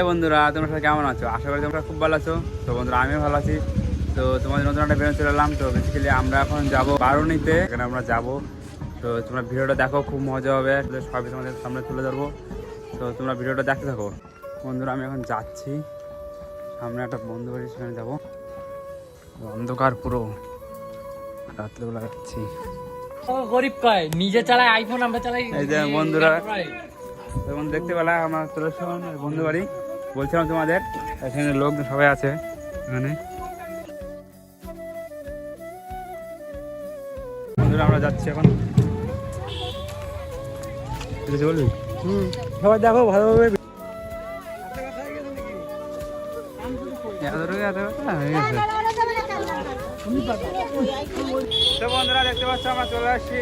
বন্ধুরা, তোমরা সবাই কেমন আছো? আশা করি তোমরা খুব ভালো আছো। তো বন্ধুরা, আমিও ভালো আছি। তো তোমাদের নতুন একটা ভিডিও চলে এলাম। তো বেসিক্যালি আমরা এখন যাবো বারুনিতে, এখানে আমরা যাবো। তো তোমরা ভিডিওটা দেখো, খুব মজা হবে, সবই তোমাদের সামনে তুলে ধরবো। তো তোমরা ভিডিওটা দেখতে থাকো। বন্ধুরা, আমি এখন যাচ্ছি সামনে একটা বন্ধু বাড়ি, সেখানে যাবো। অন্ধকার পুরো, রাত্রেবেলা যাচ্ছি। গরিব কয় নিজে চালায় আইফোন, আমরা চালাই। এই যে বন্ধুরা, তখন দেখতে পেলাম আমরা চলে আসলাম বন্ধু বাড়ি। বলছিলাম তোমাদের, এখানে লোক সবাই আছে এখানে। বন্ধুরা, আমরা যাচ্ছি এখন। ঠিক আছে, বলবি? সবাই দেখো ভালোভাবে। তো বন্ধুরা, দেখতে পাচ্ছ আমরা চলে আসছি।